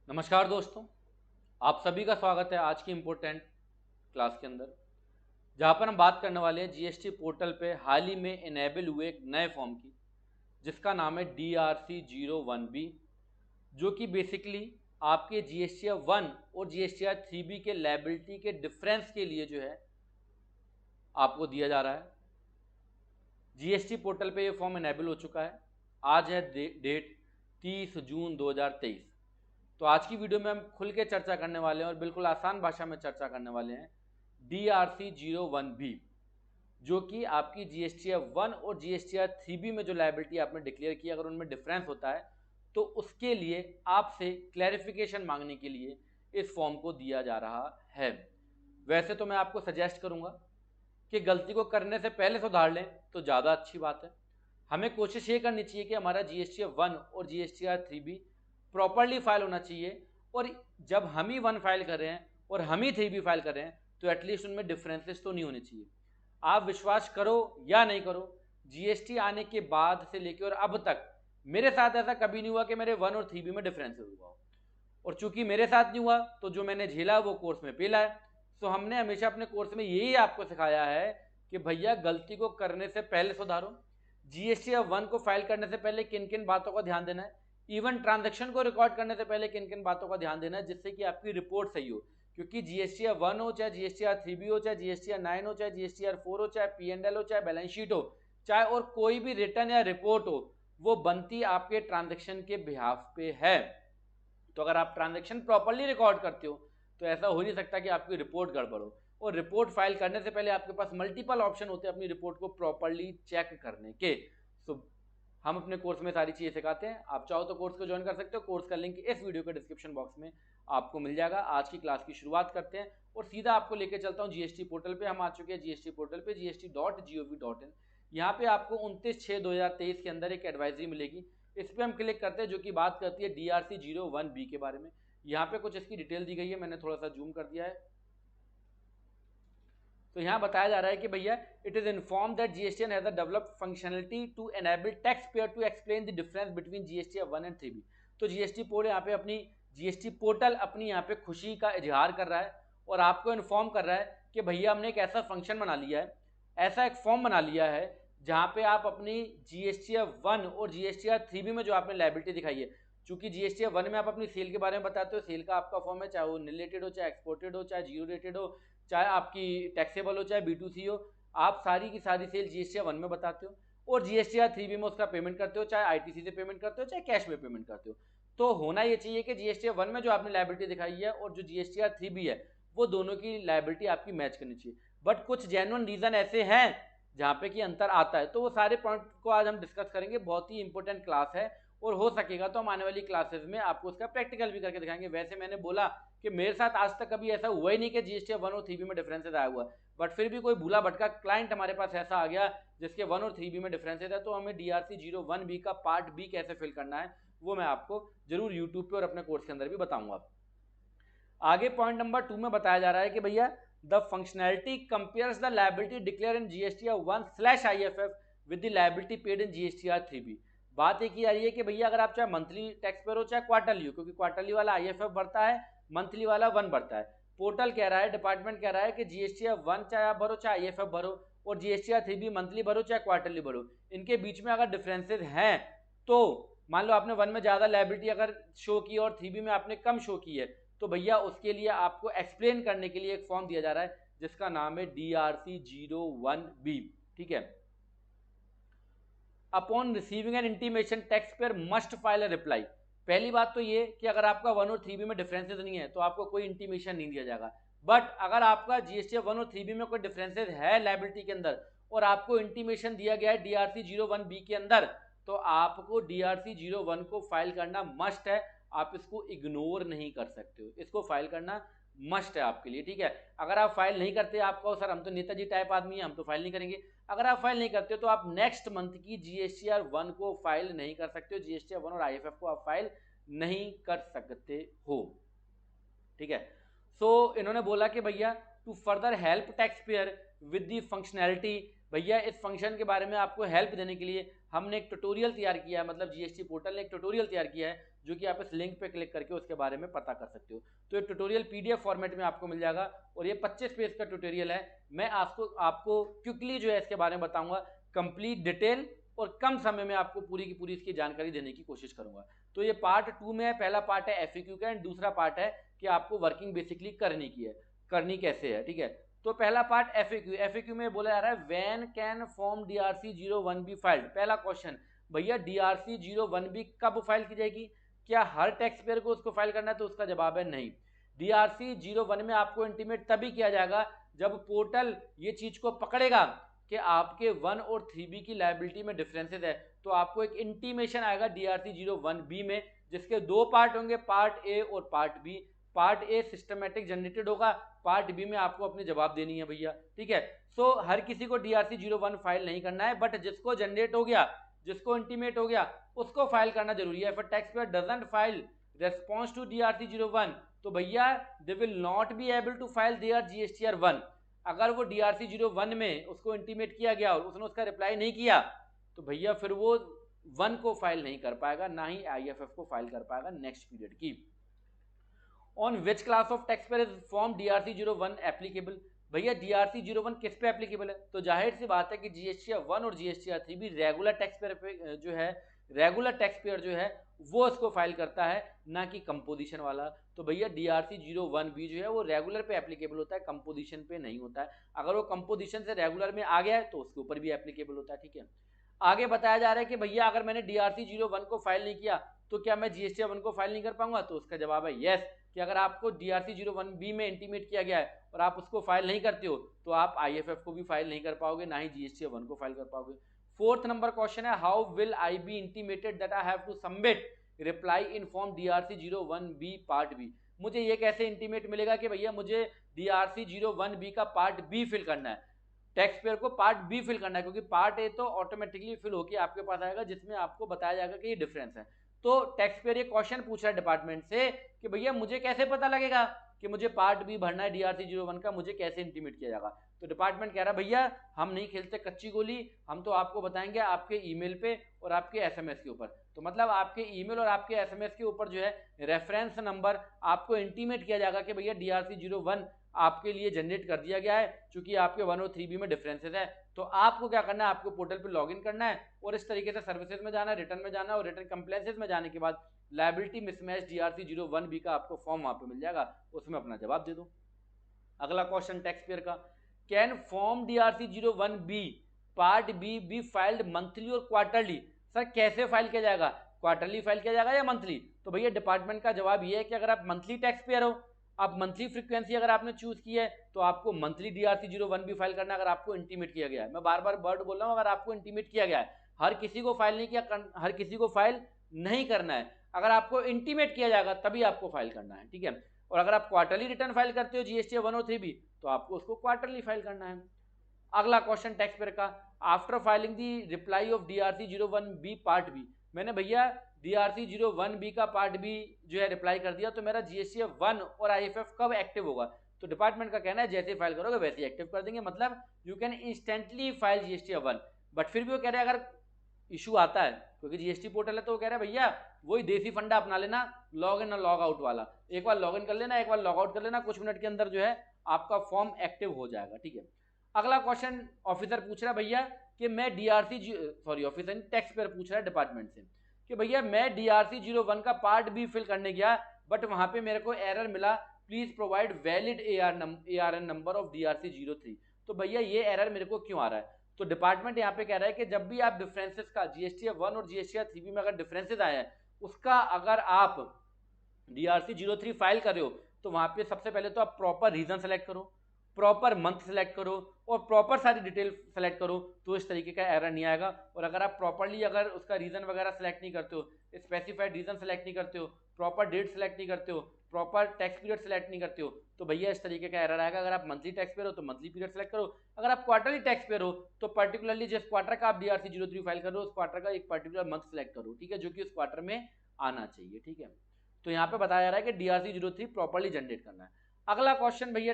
नमस्कार दोस्तों, आप सभी का स्वागत है आज की इम्पोर्टेंट क्लास के अंदर, जहां पर हम बात करने वाले हैं जीएसटी पोर्टल पे हाल ही में इनेबल हुए एक नए फॉर्म की, जिसका नाम है DRC01B, जो कि बेसिकली आपके जीएसटीआर 1 और जीएसटीआर 3B के लायबिलिटी के डिफरेंस के लिए जो है आपको दिया जा रहा है। जीएसटी पोर्टल पे ये फॉर्म इनेबल हो चुका है। आज है डेट 30 जून 2023। तो आज की वीडियो में हम खुल के चर्चा करने वाले हैं और बिल्कुल आसान भाषा में चर्चा करने वाले हैं DRC01B, जो कि आपकी जीएसटीआर 1 और जीएसटीआर 3B में जो लायबिलिटी आपने डिक्लेयर की, अगर उनमें डिफरेंस होता है तो उसके लिए आपसे क्लैरिफिकेशन मांगने के लिए इस फॉर्म को दिया जा रहा है। वैसे तो मैं आपको सजेस्ट करूंगा कि गलती को करने से पहले सुधार लें तो ज़्यादा अच्छी बात है। हमें कोशिश ये करनी चाहिए कि हमारा जीएसटीआर 1 और जीएसटीआर 3B प्रॉपरली फाइल होना चाहिए, और जब हम ही 1 फाइल कर रहे हैं और हम ही 3B फाइल कर रहे हैं तो एटलीस्ट उनमें डिफरेंसेस तो नहीं होने चाहिए। आप विश्वास करो या नहीं करो, जीएसटी आने के बाद से लेकर और अब तक मेरे साथ ऐसा कभी नहीं हुआ कि मेरे 1 और 3B में डिफरेंस हुआ हो, और चूंकि मेरे साथ नहीं हुआ तो जो मैंने झेला वो कोर्स में पेला है। तो हमने हमेशा अपने कोर्स में यही आपको सिखाया है कि भैया गलती को करने से पहले सुधारो। जीएसटीआर 1 को फाइल करने से पहले किन किन बातों का ध्यान देना है, इवन ट्रांजैक्शन को रिकॉर्ड करने से पहले किन किन बातों का ध्यान देना है, जिससे कि आपकी रिपोर्ट सही हो। क्योंकि जीएसटीआर 1 हो, चाहे जीएसटीआर 3B हो, चाहे जीएसटीआर 9 हो, चाहे जीएसटीआर 4 हो, चाहे P&L हो, चाहे बैलेंस शीट हो, चाहे और कोई भी रिटर्न या रिपोर्ट हो, वो बनती आपके ट्रांजेक्शन के बिहाफ पे है। तो अगर आप ट्रांजेक्शन प्रॉपरली रिकॉर्ड करते हो तो ऐसा हो नहीं सकता कि आपकी रिपोर्ट गड़बड़ हो। और रिपोर्ट फाइल करने से पहले आपके पास मल्टीपल ऑप्शन होते हैं अपनी रिपोर्ट को प्रॉपरली चेक करने के। सो हम अपने कोर्स में सारी चीज़ें सिखाते हैं। आप चाहो तो कोर्स को ज्वाइन कर सकते हो। कोर्स का लिंक इस वीडियो के डिस्क्रिप्शन बॉक्स में आपको मिल जाएगा। आज की क्लास की शुरुआत करते हैं और सीधा आपको लेके चलता हूँ जीएसटी पोर्टल पे। हम आ चुके हैं जीएसटी पोर्टल पे, gst.gov.in। यहाँ पे आपको 29/6/2023 के अंदर एक एडवाइजरी मिलेगी। इस पर हम क्लिक करते हैं, जो कि बात करती है DRC01B के बारे में। यहाँ पे कुछ इसकी डिटेल दी गई है, मैंने थोड़ा सा जूम कर दिया है। तो यहाँ बताया जा रहा है कि भैया it is inform that GSTN has developed functionality to enable tax payer to explain the difference between GSTR 1 and 3B। तो जीएसटी पोर्टल यहाँ पे अपनी जीएसटी पोर्टल अपनी यहाँ पे खुशी का इजहार कर रहा है और आपको इन्फॉर्म कर रहा है कि भैया हमने एक ऐसा फंक्शन बना लिया है, ऐसा एक फॉर्म बना लिया है, जहाँ पे आप अपनी जीएसटीआर 1 और जीएसटीआर 3B में जो आपने लायबिलिटी दिखाई है, चूंकि जीएसटीआर 1 में आप अपनी सेल के बारे में बताते हो, सेल का आपका फॉर्म है, चाहे वो रिलेटेड हो, चाहे एक्सपोर्टेड हो, चाहे जीरो रेटेड हो, चाहे आपकी टैक्सेबल हो, चाहे B2C हो, आप सारी की सारी सेल जीएसटीआर 1 में बताते हो, और जीएसटीआर 3B में उसका पेमेंट करते हो, चाहे आईटीसी से पेमेंट करते हो, चाहे कैश में पेमेंट करते हो। तो होना ये चाहिए कि जीएसटीआर 1 में जो आपने लायबिलिटी दिखाई है और जो जीएसटीआर 3B है, वो दोनों की लायबिलिटी आपकी मैच करनी चाहिए। बट कुछ जेन्युइन रीजन ऐसे हैं जहाँ पे कि अंतर आता है, तो वो सारे पॉइंट को आज हम डिस्कस करेंगे। बहुत ही इंपॉर्टेंट क्लास है और हो सकेगा तो हम आने वाली क्लासेस में आपको उसका प्रैक्टिकल भी करके दिखाएंगे। वैसे मैंने बोला कि मेरे साथ आज तक कभी ऐसा हुआ ही नहीं कि जीएसटीआर 1 और 3B में डिफरेंसेस आया हुआ, बट फिर भी कोई भूला भटका क्लाइंट हमारे पास ऐसा आ गया जिसके 1 और 3B में डिफरेंसेस है, तो हमें DRC01B का पार्ट B कैसे फिल करना है वो मैं आपको जरूर यूट्यूब पे और अपने कोर्स के अंदर भी बताऊंगा। आगे पॉइंट नंबर 2 में बताया जा रहा है कि भैया the functionality compares the liability declare in GSTR 1/IFF with the liability paid in GSTR 3B। बात एक ही आ रही है कि भैया अगर आप चाहे मंथली टैक्स पेयर हो चाहे क्वार्टरली हो, क्योंकि क्वार्टरली वाला आईएफएफ बढ़ता है, मंथली वाला 1 बढ़ता है। पोर्टल कह रहा है, डिपार्टमेंट कह रहा है कि जीएसटीआर 1 चाहे आप भरो चाहे आईएफएफ भरो, और जीएसटीआर 3B मंथली भरो चाहे क्वार्टरली भरो, इनके बीच में अगर डिफरेंसेस हैं तो मान लो आपने 1 में ज्यादा लायबिलिटी अगर शो की और 3B में आपने कम शो की है, तो भैया उसके लिए आपको एक्सप्लेन करने के लिए एक फॉर्म दिया जा रहा है जिसका नाम है DRC01B। ठीक है। Upon receiving N intimation tax payer must file a reply. पहली बात तो ये कि अगर आपका 1 और 3B में डिफरेंसेस नहीं है तो आपको कोई इंटीमेशन नहीं दिया जाएगा। बट अगर आपका जीएसटी 1 और 3B में कोई डिफरेंसेस है लायबिलिटी के अंदर और आपको इंटीमेशन दिया गया है DRC01B के अंदर, तो आपको DRC01 को फाइल करना मस्ट है। आप इसको इग्नोर नहीं कर सकते हो, इसको फाइल करना मस्ट है आपके लिए। ठीक है। अगर आप फाइल नहीं करते, आपको सर हम तो नेताजी टाइप आदमी हैं, हम तो फाइल नहीं करेंगे, अगर आप फाइल नहीं करते हो तो आप नेक्स्ट मंथ की जीएसटीआर 1 को फाइल नहीं कर सकते हो, जीएसटीआर 1 और आईएफएफ को आप फाइल नहीं कर सकते हो। ठीक है। सो इन्होंने बोला कि भैया to further help tax payer with the functionality, भैया इस फंक्शन के बारे में आपको हेल्प देने के लिए हमने एक ट्यूटोरियल तैयार किया है, मतलब जीएसटी पोर्टल ने एक ट्यूटोरियल तैयार किया है जो कि आप इस लिंक पे क्लिक करके उसके बारे में पता कर सकते हो। तो ये ट्यूटोरियल पीडीएफ फॉर्मेट में आपको मिल जाएगा और ये 25 पेज का ट्यूटोरियल है। मैं आपको क्विकली जो है इसके बारे में बताऊंगा, कंप्लीट डिटेल और कम समय में आपको पूरी की पूरी इसकी जानकारी देने की कोशिश करूंगा। तो ये पार्ट 2 में है। पहला पार्ट है एफएक्यू का एंड दूसरा पार्ट है कि आपको वर्किंग बेसिकली करनी की है, करनी कैसे है, ठीक है। तो पहला पार्ट एफएक्यू में बोला जा रहा है when can form DRC 01 be filed. पहला क्वेश्चन, भैया डीआरसी 01 बी कब फाइल की जाएगी? क्या हर टैक्स पेयर को उसको फाइल करना है? तो उसका जवाब है नहीं। डीआरसी 01 में आपको इंटीमेट तभी किया जाएगा जब पोर्टल ये चीज को पकड़ेगा कि आपके 1 और 3B की लायबिलिटी में डिफरेंसेस है, तो आपको एक इंटीमेशन आएगा डीआरसी 01B में, जिसके दो पार्ट होंगे, पार्ट ए और part B. Part A systematic generated होगा, पार्ट बी में आपको अपनी जवाब देनी है भैया, ठीक है। सो हर किसी को डीआरसी 01 फाइल नहीं करना है, बट जिसको जनरेट हो गया, जिसको इंटीमेट हो गया, उसको फाइल करना जरूरी है। If tax payer doesn't file response to DRC 01, तो भैया they will not be able to file their GSTR 1। अगर वो डीआरसी 01 में उसको इंटीमेट किया गया और उसने उसका रिप्लाई नहीं किया, तो भैया फिर वो 1 को फाइल नहीं कर पाएगा, ना ही आईएफएफ को फाइल कर पाएगा नेक्स्ट पीरियड की। On which class of tax payer is form DRC 01 applicable? भैया डीआरसी 01 किस पे एप्लीकेबल है? तो जाहिर सी बात है कि जीएसटीआर 1 और जीएसटीआर 3 भी रेगुलर टैक्स पेयर पे जो है, रेगुलर टैक्स पेयर जो है वो इसको फाइल करता है, ना कि कंपोजिशन वाला। तो भैया डीआरसी 01 भी जो है वो रेगुलर पे एप्लीकेबल होता है, कंपोजिशन पे नहीं होता है। अगर वो कंपोजिशन से रेगुलर में आ गया है तो उसके ऊपर भी एप्लीकेबल होता है, ठीक है। आगे बताया जा रहा है कि भैया अगर मैंने डीआरसी 01 को फाइल नहीं किया तो क्या मैं जीएसटीआर 1 को फाइल नहीं कर पाऊंगा? तो उसका जवाब है यस, कि अगर आपको डीआरसी 01B में इंटीमेट किया गया है और आप उसको फाइल नहीं करते हो, तो आप आईएफएफ को भी फाइल नहीं कर पाओगे, ना ही जीएसटीआर 1 को फाइल कर पाओगे। फोर्थ नंबर क्वेश्चन है how will I be intimated that I have to submit reply in form DRC 01B part B. मुझे ये कैसे इंटीमेट मिलेगा कि भैया मुझे डीआरसी 01B का पार्ट बी फिल करना है, टैक्स पेयर को पार्ट बी फिल करना है, क्योंकि पार्ट ए तो ऑटोमेटिकली फिल होकर आपके पास आएगा, जिसमें आपको बताया जाएगा कि ये डिफरेंस है। तो टैक्स पेयर ये क्वेश्चन पूछ रहा है डिपार्टमेंट से कि भैया मुझे कैसे पता लगेगा कि मुझे पार्ट बी भरना है डीआरसी 01 का, मुझे कैसे इंटीमेट किया जाएगा? तो डिपार्टमेंट कह रहा है भैया हम नहीं खेलते कच्ची गोली, हम तो आपको बताएंगे आपके ईमेल पे और आपके एसएमएस के ऊपर। तो मतलब आपके ईमेल और आपके एसएमएस के ऊपर जो है रेफरेंस नंबर आपको इंटीमेट किया जाएगा कि भैया डीआरसी 01 आपके लिए जनरेट कर दिया गया है, क्योंकि आपके 1 और 3B में डिफरेंसेस है। तो आपको क्या करना है, आपको पोर्टल पे लॉगिन करना है और इस तरीके से सर्विसेज में जाना है, रिटर्न में जाना है, और रिटर्न कंप्लेंसेज में जाने के बाद लायबिलिटी मिसमैच डीआरसी 01B का आपको फॉर्म वहां पे मिल जाएगा, उसमें अपना जवाब दे दो। अगला क्वेश्चन टैक्स पेयर का, can form DRC 01B part B be filed monthly और क्वार्टरली? सर कैसे फाइल किया जाएगा, क्वार्टरली फाइल किया जाएगा या मंथली? तो भैया डिपार्टमेंट का जवाब ये है कि अगर आप मंथली टैक्स पेयर हो, अब मंथली फ्रीक्वेंसी अगर आपने चूज की है तो आपको मंथली डीआरसी 01B फाइल करना है, अगर आपको इंटीमेट किया गया है। मैं बार बार वर्ड बोल रहा हूं, अगर आपको इंटीमेट किया गया है, हर किसी को फाइल नहीं किया, हर किसी को फाइल नहीं करना है। अगर आपको इंटीमेट किया जाएगा तभी आपको फाइल करना है, ठीक है। और अगर आप क्वार्टरली रिटर्न फाइल करते हो जीएसटी 1 और 3B, तो आपको उसको क्वार्टरली फाइल करना है। अगला क्वेश्चन टैक्स पेयर का, after filing the reply of DRC 01B part B, मैंने भैया डीआरसी 01B का पार्ट बी जो है रिप्लाई कर दिया, तो मेरा जीएसटीआर 1 और आईएफएफ कब एक्टिव होगा? तो डिपार्टमेंट का कहना है जैसे फाइल करोगे वैसे एक्टिव कर देंगे, मतलब you can instantly file GSTR 1। But फिर भी वो कह रहे हैं अगर इशू आता है, क्योंकि जीएसटी पोर्टल है, तो वो कह रहा है भैया वही देसी फंडा अपना लेना, लॉग इन और लॉग आउट वाला, एक बार लॉग इन कर लेना, एक बार लॉग आउट कर लेना, कुछ मिनट के अंदर जो है आपका फॉर्म एक्टिव हो जाएगा, ठीक है। अगला क्वेश्चन ऑफिसर पूछ रहा है भैया कि मैं ऑफिसर टैक्स पेयर पूछ रहा है डिपार्टमेंट से कि भैया मैं डीआरसी 01 का पार्ट बी फिल करने गया, बट वहां पे मेरे को एरर मिला, please provide valid ARN number of DRC 03। तो भैया ये एरर मेरे को क्यों आ रहा है? तो डिपार्टमेंट यहाँ पे कह रहा है कि जब भी आप डिफरेंसेस का जीएसटीआर 1 और जीएसटीआर 3B में अगर डिफरेंसेस आए हैं, उसका अगर आप डीआरसी 03 फाइल कर रहे हो, तो वहां पे सबसे पहले तो आप प्रॉपर रीजन सेलेक्ट करो, प्रॉपर मंथ सेलेक्ट करो और प्रॉपर सारी डिटेल सेलेक्ट करो, तो इस तरीके का एरर नहीं आएगा। और अगर आप प्रॉपरली अगर उसका रीजन वगैरह सेलेक्ट नहीं करते हो, स्पेसिफाइड रीजन सेलेक्ट नहीं करते हो, प्रॉपर डेट सेलेक्ट नहीं करते हो, प्रॉपर टैक्स पीरियड सेलेक्ट नहीं करते हो, तो भैया इस तरीके का एरर आएगा। अगर आप मंथली टैक्स पेयर हो तो मंथली पीरियड सेलेक्ट करो, अगर आप क्वार्टरली टैक्स पेयर हो तो पर्टिकुलरली जिस क्वार्टर का आप डीआरसी 03 फाइल कर रहे हो उस क्वार्टर का एक पर्टिकुलर मंथ सेलेक्ट करो, ठीक है, जो कि उस क्वार्टर में आना चाहिए, ठीक है। तो यहाँ पे बताया जा रहा है कि डीआरसी 03 प्रॉपरली जनरेट करना है। अगला क्वेश्चन भैया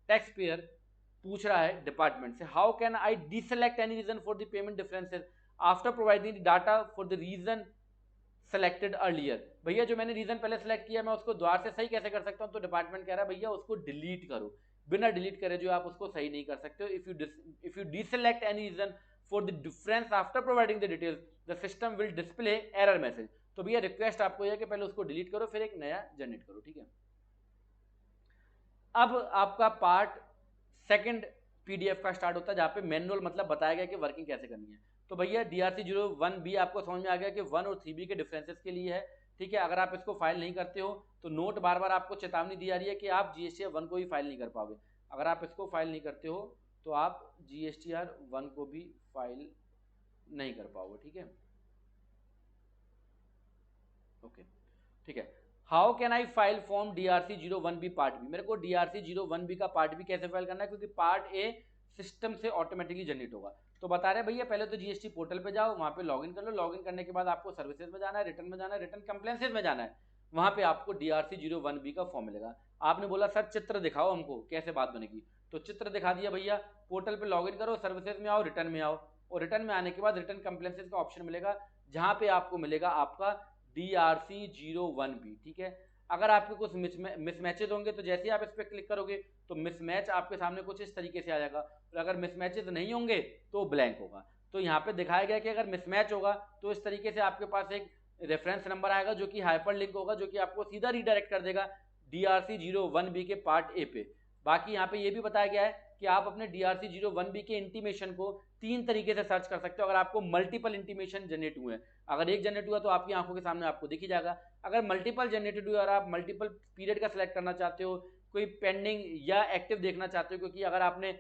टैक्स पेयर पूछ रहा है डिपार्टमेंट से, how can I deselect any reason for the payment differences after providing the data for the reason selected earlier. भैया जो मैंने रीजन पहले सेलेक्ट किया मैं उसको द्वार से सही कैसे कर सकता हूँ, तो डिपार्टमेंट कह रहा है भैया उसको डिलीट करो। बिना डिलीट करे जो आप उसको सही नहीं कर सकते हो। If you deselect any reason for the difference after providing the details the system will display error message. तो भैया रिक्वेस्ट आपको यह कि पहले उसको डिलीट करो फिर एक नया जनरेट करो, ठीक है। अब आपका पार्ट सेकंड पीडीएफ का स्टार्ट होता है जहां पे मैनुअल मतलब बताया गया कि वर्किंग कैसे करनी है। तो भैया DRC01B आपको समझ में आ गया कि 1 और 3B के डिफरेंसेस के लिए है, ठीक है। अगर आप इसको फाइल नहीं करते हो तो नोट बार बार आपको चेतावनी दी जा रही है कि आप GSTR1 को भी फाइल नहीं कर पाओगे। अगर आप इसको फाइल नहीं करते हो तो आप GSTR1 को भी फाइल नहीं कर पाओगे, ठीक है। ओके, ठीक है। How can I file form DRC01B part B. मेरे को DRC01B का पार्ट बी कैसे फाइल करना है, क्योंकि पार्ट ए सिस्टम से ऑटोमेटिकली जनरेट होगा। तो बता रहे हैं भैया पहले तो GST पोर्टल पे जाओ, वहां पे लॉगिन कर लो। लॉगिन करने के बाद आपको सर्विसेज में जाना है, रिटर्न में जाना है, रिटर्न कंप्लेंसेज में जाना है। वहां पे आपको DRC01B का फॉर्म मिलेगा। आपने बोला सर चित्र दिखाओ हमको कैसे बात बनेगी, तो चित्र दिखा दिया भैया। पोर्टल पे लॉगिन करो, सर्विसेज में आओ, रिटर्न में आओ, और रिटर्न में आने के बाद रिटर्न कंप्लेंसेज का ऑप्शन मिलेगा जहां पे आपको मिलेगा आपका DRC01B, ठीक है। अगर आपके कुछ मिसमैचेज होंगे तो जैसे ही आप इस पर क्लिक करोगे तो मिसमैच आपके सामने कुछ इस तरीके से आ जाएगा, और अगर मिसमैचेज नहीं होंगे तो ब्लैंक होगा। तो यहाँ पे दिखाया गया कि अगर मिसमैच होगा तो इस तरीके से आपके पास एक रेफरेंस नंबर आएगा जो कि हाइपर लिंक होगा, जो कि आपको सीधा रीडायरेक्ट कर देगा DRC01B के पार्ट ए पे। बाकी यहाँ पे ये भी बताया गया है कि आप अपने DRC01B के इंटीमेशन को 3 तरीके से सर्च कर सकते हो अगर आपको मल्टीपल इंटीमेशन जनरेट हुए हैं। अगर एक जनरेट हुआ तो आपकी आंखों के सामने आपको दिख ही जाएगा। अगर मल्टीपल जनरेटेड हुए और आप मल्टीपल पीरियड का सिलेक्ट करना चाहते हो, कोई पेंडिंग या एक्टिव देखना चाहते हो, क्योंकि अगर आपने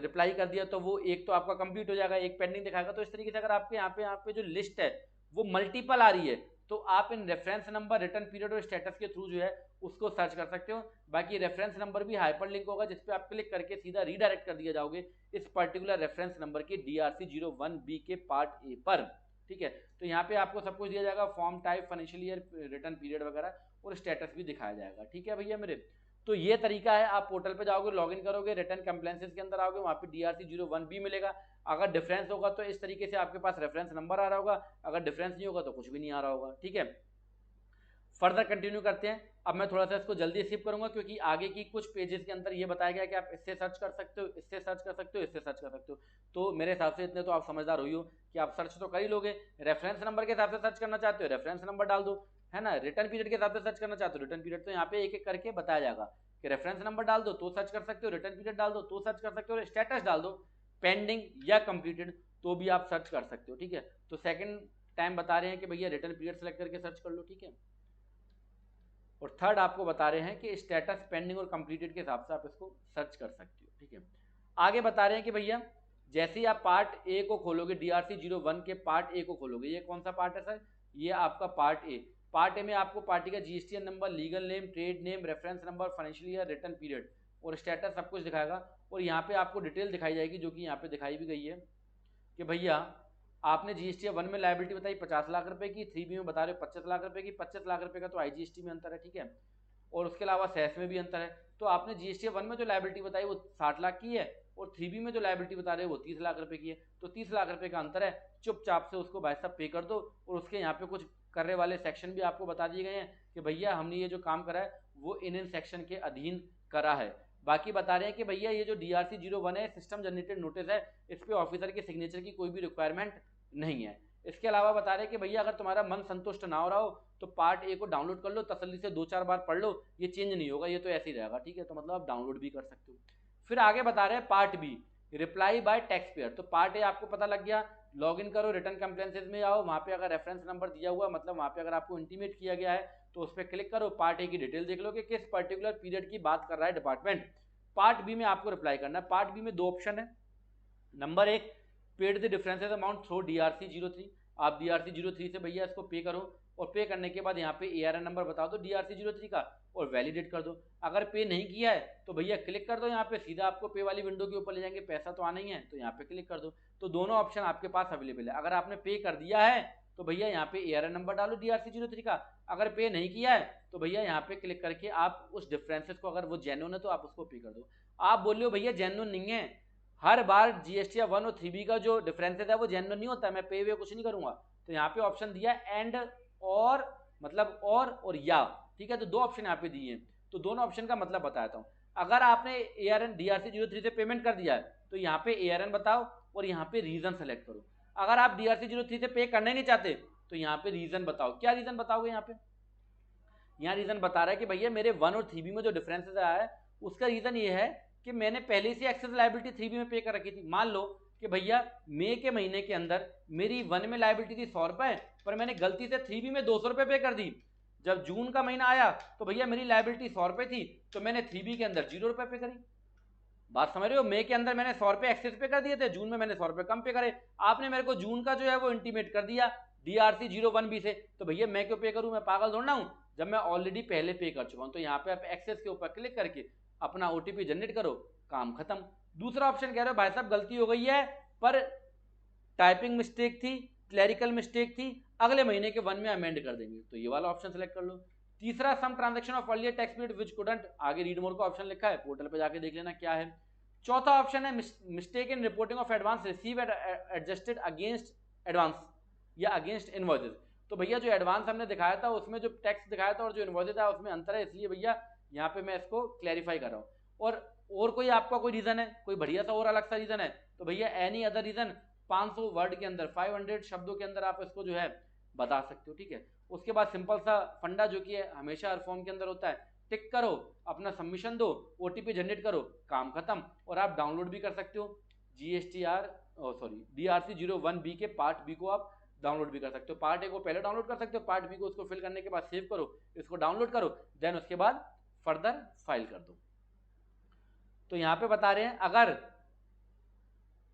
रिप्लाई कर दिया तो वो एक तो आपका कंप्लीट हो जाएगा, एक पेंडिंग दिखाएगा। तो इस तरीके से अगर आपके यहाँ पे जो लिस्ट है वो मल्टीपल आ रही है तो आप in reference number, return period और स्टेटस के थ्रू जो है उसको सर्च कर सकते हो। बाकी रेफरेंस नंबर भी हाइपर लिंक होगा जिस पे आप क्लिक करके सीधा रीडायरेक्ट कर दिया जाओगे इस पर्टिकुलर रेफरेंस नंबर के DRC01B के पार्ट ए पर, ठीक है। तो यहाँ पे आपको सब कुछ दिया जाएगा, form type, financial year, return period वगैरह, और स्टेटस भी दिखाया जाएगा, ठीक है भैया मेरे। तो ये तरीका है, आप पोर्टल पे जाओगे, लॉगिन करोगे, रिटर्न कंप्लेंसेस के अंदर आओगे, वहाँ पे DRC01B मिलेगा। अगर डिफरेंस होगा तो इस तरीके से आपके पास रेफरेंस नंबर आ रहा होगा, अगर डिफरेंस नहीं होगा तो कुछ भी नहीं आ रहा होगा, ठीक है। फर्दर कंटिन्यू करते हैं। अब मैं थोड़ा सा इसको जल्दी स्किप करूंगा क्योंकि आगे की कुछ पेजेस के अंदर ये बताया गया कि आप इससे सर्च कर सकते हो, इससे सर्च कर सकते हो, इससे सर्च कर सकते हो। तो मेरे हिसाब से इतने तो आप समझदार हुई हो कि आप सर्च तो कर ही लोगे। रेफरेंस नंबर के हिसाब से सर्च करना चाहते हो, रेफरेंस नंबर डाल दो, है ना। रिटर्न पीरियड के हिसाब से सर्च करना चाहते हो, रिटर्न पीरियड, तो यहाँ पे एक एक करके बताया जाएगा कि रेफरेंस नंबर डाल दो तो सर्च कर सकते हो, रिटर्न पीरियड डाल दो तो सर्च कर सकते हो, स्टेटस डाल दो पेंडिंग या कंप्लीटेड तो भी आप सर्च कर सकते हो, ठीक है। तो सेकंड टाइम बता रहे हैं कि भैया रिटर्न पीरियड सेलेक्ट करके सर्च कर लो, ठीक है। और थर्ड आपको बता रहे हैं कि स्टेटस, पेंडिंग और कंप्लीटेड के हिसाब से आप इसको सर्च कर सकते हो, ठीक है। आगे बता रहे हैं कि भैया जैसे ही आप पार्ट ए को खोलोगे, DRC01 के पार्ट ए को खोलोगे, ये कौन सा पार्ट है सर, ये आपका पार्ट ए। पार्ट ए में आपको पार्टी का GSTN number, legal name, trade name, reference number, financial year, return period और स्टेटस सब कुछ दिखाएगा। और यहाँ पे आपको डिटेल दिखाई जाएगी जो कि यहाँ पे दिखाई भी गई है कि भैया आपने GST1 में लायबिलिटी बताई 50 लाख रुपए की, 3B में बता रहे हो 25 लाख रुपए की। 25 लाख रुपए का तो IGST में अंतर है, ठीक है, और उसके अलावा सेस में भी अंतर है। तो आपने GST1 में जो लायबिलिटी बताई वो 60 लाख की है और 3B में जो लायबिलिटी बता रहे हो वो 30 लाख रुपए की है। तो 30 लाख रुपए का अंतर है, चुपचाप से उसको भाई साहब पे कर दो। और उसके यहाँ पे कुछ करने वाले सेक्शन भी आपको बता दिए गए हैं कि भैया हमने ये जो काम करा है वो इन सेक्शन के अधीन करा है। बाकी बता रहे हैं कि भैया ये जो DRC01 है सिस्टम जनरेटेड नोटिस है, इस पे ऑफिसर के सिग्नेचर की कोई भी रिक्वायरमेंट नहीं है। इसके अलावा बता रहे हैं कि भैया अगर तुम्हारा मन संतुष्ट ना हो रहा हो तो पार्ट ए को डाउनलोड कर लो, तसल्ली से 2-4 बार पढ़ लो, ये चेंज नहीं होगा, ये तो ऐसे ही रहेगा, ठीक है। तो मतलब आप डाउनलोड भी कर सकते हो। फिर आगे बता रहे हैं part B, reply by tax payer. तो पार्ट ए आपको पता लग गया, लॉगिन करो, रिटर्न कंप्लेंसेज में आओ, वहाँ पे अगर रेफरेंस नंबर दिया हुआ मतलब वहाँ पे अगर आपको इंटीमेट किया गया है तो उस पर क्लिक करो, पार्ट ए की डिटेल देख लो कि किस पर्टिकुलर पीरियड की बात कर रहा है डिपार्टमेंट। पार्ट बी में आपको रिप्लाई करना है। पार्ट बी में 2 ऑप्शन है। Number 1, paid the differences amount through DRC03। आप DRC03 से भैया इसको पे करो और पे करने के बाद यहाँ पे ARN नंबर बता दो DRC03 का और वैलिडेट कर दो। अगर पे नहीं किया है तो भैया क्लिक कर दो, यहाँ पे सीधा आपको पे वाली विंडो के ऊपर ले जाएंगे, पैसा तो आना ही है तो यहाँ पे क्लिक कर दो। तो दोनों ऑप्शन आपके पास अवेलेबल है। अगर आपने पे कर दिया है तो भैया यहाँ पे ARN नंबर डालो DRC03 का, अगर पे नहीं किया है तो भैया यहाँ पे क्लिक करके आप उस डिफरेंसेस को, अगर वो जेन्युइन है तो आप उसको पे कर दो। आप बोल रहे हो भैया जेन्युइन नहीं है, हर बार GST 1 और 3B का जो डिफरेंसेस है वो जेन्युइन नहीं होता है, मैं पे वे कुछ नहीं करूंगा। तो यहाँ पे ऑप्शन दिया एंड और, मतलब और या, ठीक है। तो दो ऑप्शन यहाँ पे दिए हैं, तो दोनों ऑप्शन का मतलब बताता हूँ। अगर आपने ARN DRC03 से पेमेंट कर दिया है तो यहाँ पे ARN बताओ और यहाँ पे रीजन सेलेक्ट करो। अगर आप DRC03 से पे करना ही नहीं चाहते तो यहाँ पे रीजन बताओ। क्या रीजन बताओगे यहाँ पे? यहाँ रीजन बता रहा है कि भैया मेरे 1 और 3B में जो डिफरेंसेस आया है उसका रीजन ये है कि मैंने पहले से एक्सेस लायबिलिटी 3B में पे कर रखी थी। मान लो कि भैया मई के महीने के अंदर मेरी 1 में लायबिलिटी थी 100 रुपए, पर मैंने गलती से 3B में 200 रुपए पे कर दी। जब जून का महीना आया तो भैया मेरी लायबिलिटी 100 रुपए थी, तो मैंने 3B के अंदर 0 रुपए पे करी। बात समझ रहे हो? मई के अंदर मैंने 100 रुपए एक्सेस पे कर दिए थे, जून में मैंने 100 रुपए कम पे करे। आपने मेरे को जून का जो है वो इंटीमेट कर दिया DRC01B से, तो भैया मैं क्यों पे करूं? मैं पागल थोड़ा हूं, जब मैं ऑलरेडी पहले पे कर चुका हूं। तो यहाँ पे आप एक्सेस के ऊपर क्लिक करके अपना OTP जनरेट करो, काम खत्म। दूसरा ऑप्शन कह रहे हो भाई साहब गलती हो गई है, पर टाइपिंग मिस्टेक थी, क्लैरिकल मिस्टेक थी, अगले महीने के 1 में अमेंड कर देंगे, तो ये वाला ऑप्शन सेलेक्ट कर लो। तीसरा, some transaction of earlier tax period which couldn't, आगे रीड मोर का ऑप्शन लिखा है, पोर्टल पे जाके देख लेना क्या है। चौथा ऑप्शन है mistake in reporting of advance receive adjusted against advance या अगेंस्ट इनवॉइसेस। तो भैया जो एडवांस हमने दिखाया था उसमें जो टैक्स दिखाया था और जो इनवॉइसेस था उसमें अंतर है, इसलिए भैया यहाँ पे मैं इसको क्लैरिफाई कर रहा हूँ। और कोई आपका कोई रीजन है, कोई बढ़िया सा और अलग सा रीजन है, तो भैया एनी अदर रीजन 500 वर्ड के अंदर, 500 शब्दों के अंदर आप इसको जो है बता सकते हो, ठीक है। उसके बाद सिंपल सा फंडा जो कि हमेशा हर फॉर्म के अंदर होता है, टिक करो, अपना सबमिशन दो, OTP जनरेट करो, काम खत्म। और आप डाउनलोड भी कर सकते हो DRC01B के पार्ट बी को आप डाउनलोड भी कर सकते हो। पार्ट ए को पहले डाउनलोड कर सकते हो, पार्ट बी को उसको फिल करने के बाद सेव करो, इसको डाउनलोड करो, देन उसके बाद फर्दर फाइल कर दो। तो यहाँ पे बता रहे हैं, अगर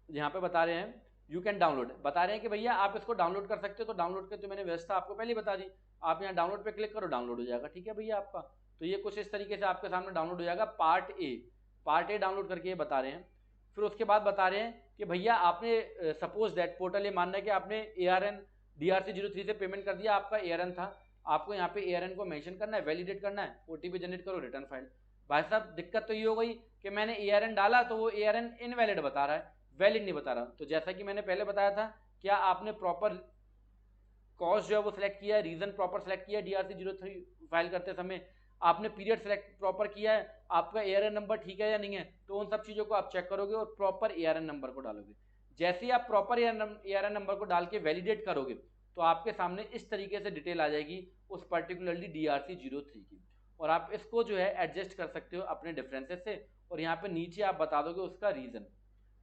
यहाँ पे बता रहे हैं यू कैन डाउनलोड, बता रहे हैं कि भैया आप इसको डाउनलोड कर सकते हो। तो डाउनलोड की तो मैंने व्यवस्था आपको पहले बता दी, आप यहाँ डाउनलोड पे क्लिक करो, डाउनलोड हो जाएगा, ठीक है भैया आपका। तो ये कुछ इस तरीके से आपके सामने डाउनलोड हो जाएगा पार्ट ए डाउनलोड करके ये बता रहे हैं। फिर उसके बाद बता रहे हैं कि भैया आपने सपोज दैट पोर्टल ये मानना है कि आपने ARN DRC03 से पेमेंट कर दिया, आपका ARN था, आपको यहाँ पे ARN को मेंशन करना है, वैलिडेट करना है, OTP जनरेट करो, रिटर्न फाइल। भाई साहब दिक्कत तो ये हो गई कि मैंने ARN डाला तो वो ARN इनवैलिड बता रहा है, वैलिड नहीं बता रहा। तो जैसा कि मैंने पहले बताया था, क्या आपने प्रॉपर कॉज जो है वो सिलेक्ट किया है, रीजन प्रॉपर सिलेक्ट किया है DRC03 फाइल करते समय, आपने पीरियड सेलेक्ट प्रॉपर किया है, आपका ARN नंबर ठीक है या नहीं है, तो उन सब चीज़ों को आप चेक करोगे और प्रॉपर ARN नंबर को डालोगे। जैसे ही आप प्रॉपर ARN नंबर को डाल के वैलिडेट करोगे तो आपके सामने इस तरीके से डिटेल आ जाएगी उस पर्टिकुलरली DRC03 की, और आप इसको जो है एडजस्ट कर सकते हो अपने डिफरेंसेस से। और यहाँ पे नीचे आप बता दोगे उसका रीज़न,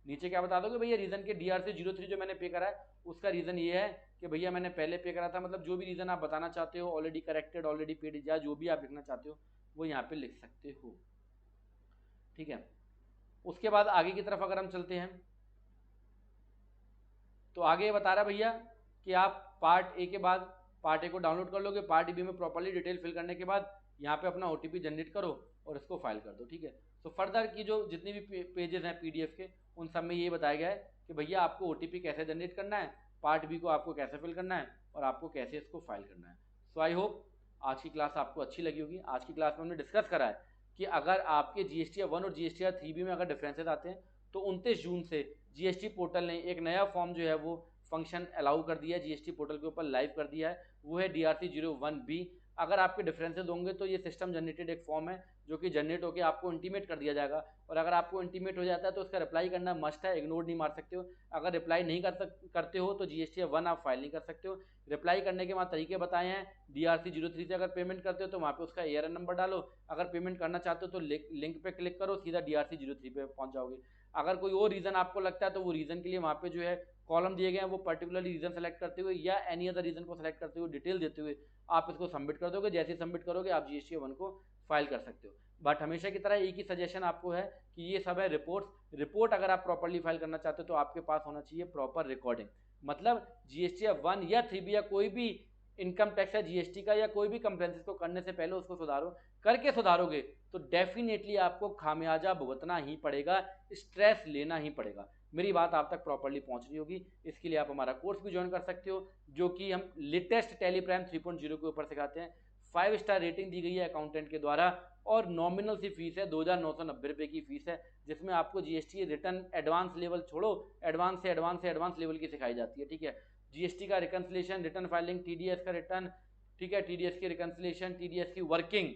नीचे क्या बता दोगे भैया रीज़न के DRC03 जो मैंने पे करा है उसका रीज़न ये है कि भैया मैंने पहले पे करा था, मतलब जो भी रीज़न आप बताना चाहते हो, ऑलरेडी करेक्टेड, ऑलरेडी पेड, या जो भी आप लिखना चाहते हो वो यहाँ पे लिख सकते हो, ठीक है। उसके बाद आगे की तरफ अगर हम चलते हैं तो आगे बता रहा है भैया कि आप पार्ट ए के बाद पार्ट ए को डाउनलोड कर लोगे, पार्ट बी में प्रॉपर्ली डिटेल फिल करने के बाद यहाँ पे अपना OTP जनरेट करो और इसको फाइल कर दो, ठीक है। तो फर्दर की जो जितनी भी पेजेस हैं PDF के, उन सब में ये बताया गया है कि भैया आपको OTP कैसे जनरेट करना है, पार्ट बी को आपको कैसे फिल करना है और आपको कैसे इसको फाइल करना है। सो आई होप आज की क्लास आपको अच्छी लगी होगी। आज की क्लास में हमने डिस्कस करा है कि अगर आपके GSTR 1 और GSTR 3B में अगर डिफरेंसेस आते हैं तो 29 जून से GST पोर्टल ने एक नया फॉर्म जो है वो फंक्शन अलाउ कर दिया है, GST पोर्टल के ऊपर लाइव कर दिया है, वो है DRC01B। अगर आपके डिफरेंसेस होंगे तो ये सिस्टम जनरेटेड एक फॉर्म है जो कि जनरेट होकर आपको इंटीमेट कर दिया जाएगा, और अगर आपको इंटीमेट हो जाता है तो उसका रिप्लाई करना मस्ट है, इग्नोर नहीं मार सकते हो। अगर रिप्लाई नहीं करते हो तो GSTR 1 आप फाइल नहीं कर सकते हो। रिप्लाई करने के बाद तरीके बताए हैं, DRC03 से अगर पेमेंट करते हो तो वहाँ पे उसका ARN नंबर डालो, अगर पेमेंट करना चाहते हो तो लिंक पे क्लिक करो, सीधा DRC03 पे पहुँच जाओगे। अगर कोई और रीज़न आपको लगता है तो वो रीज़न के लिए वहाँ पे जो है कॉलम दिए गए हैं, वो पर्टिकुलरली रीज़न सेलेक्ट करते हुए या एनी अदर रीज़न को सेलेक्ट करते हुए डिटेल देते हुए आप इसको सबमिट कर दोगे। जैसे ही सबमिट करोगे आप GSTR 1 को फाइल कर सकते हो। बट हमेशा की तरह एक ही सजेशन आपको है कि ये सब है रिपोर्ट अगर आप प्रॉपर्ली फाइल करना चाहते हो तो आपके पास होना चाहिए प्रॉपर रिकॉर्डिंग, मतलब GSTR 1 या 3B या कोई भी इनकम टैक्स या GST का या कोई भी कंप्लेंसेस को करने से पहले उसको सुधारोगे तो डेफिनेटली आपको खामियाजा भुगतना ही पड़ेगा, स्ट्रेस लेना ही पड़ेगा। मेरी बात आप तक प्रॉपर्ली पहुंच रही होगी, इसके लिए आप हमारा कोर्स भी ज्वाइन कर सकते हो जो कि हम लेटेस्ट टैली प्राइम 3.0 के ऊपर सिखाते हैं। 5 स्टार रेटिंग दी गई है अकाउंटेंट के द्वारा और नॉमिनल सी फीस है, 2990 रुपये की फीस है, जिसमें आपको GST रिटर्न एडवांस लेवल छोड़ो, एडवांस लेवल की सिखाई जाती है, ठीक है। जीएसटी का रिकंसिलिएशन, रिटर्न फाइलिंग, टीडीएस का रिटर्न, ठीक है, टीडीएस की रिकंसिलिएशन, टीडीएस की वर्किंग,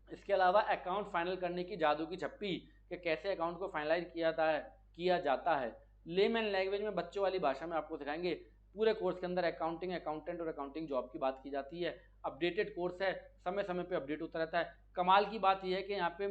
इसके अलावा अकाउंट फाइनल करने की जादू की छप्पी कि कैसे अकाउंट को फाइनलाइज किया जाता है। लेमैन लैंग्वेज में बच्चों वाली भाषा में आपको सिखाएंगे। पूरे कोर्स के अंदर अकाउंटिंग, अकाउंटेंट और अकाउंटिंग जॉब की बात की जाती है। अपडेटेड कोर्स है, समय समय पे अपडेट होता रहता है। कमाल की बात यह है कि यहाँ पे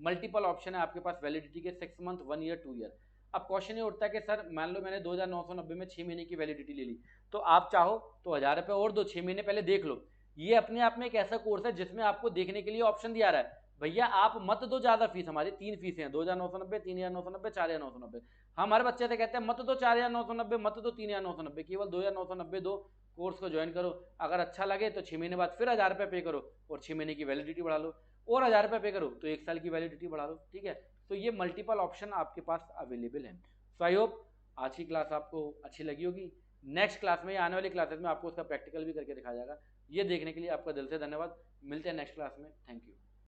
मल्टीपल ऑप्शन है आपके पास वैलिडिटी के, 6 मंथ, 1 ईयर, 2 ईयर। अब क्वेश्चन ये उठता है कि सर मान लो मैंने 2990 में 6 महीने की वैलिडिटी ले ली, तो आप चाहो तो 1000 रुपये और दो, 6 महीने पहले देख लो। ये अपने आप में एक ऐसा कोर्स है जिसमें आपको देखने के लिए ऑप्शन दिया रहा है, भैया आप मत दो ज्यादा फीस, हमारी 3 फीसें हैं, 2990, 3990, 4990। हम हर बच्चे से कहते हैं मत दो 4990, मत दो 3990, केवल 2990 दो, कोर्स को ज्वाइन करो। अगर अच्छा लगे तो 6 महीने बाद फिर 1000 रुपये पे करो और 6 महीने की वैलिडिटी बढ़ा लो, और 1000 रुपये पे करो तो 1 साल की वैलिडिटी बढ़ा लो, ठीक है। तो ये मल्टीपल ऑप्शन आपके पास अवेलेबल है। सो आई होप आज की क्लास आपको अच्छी लगी होगी। नेक्स्ट क्लास में या आने वाली क्लासेस में आपको उसका प्रैक्टिकल भी करके दिखाया जाएगा। ये देखने के लिए आपका दिल से धन्यवाद। मिलते हैं नेक्स्ट क्लास में। Thank you.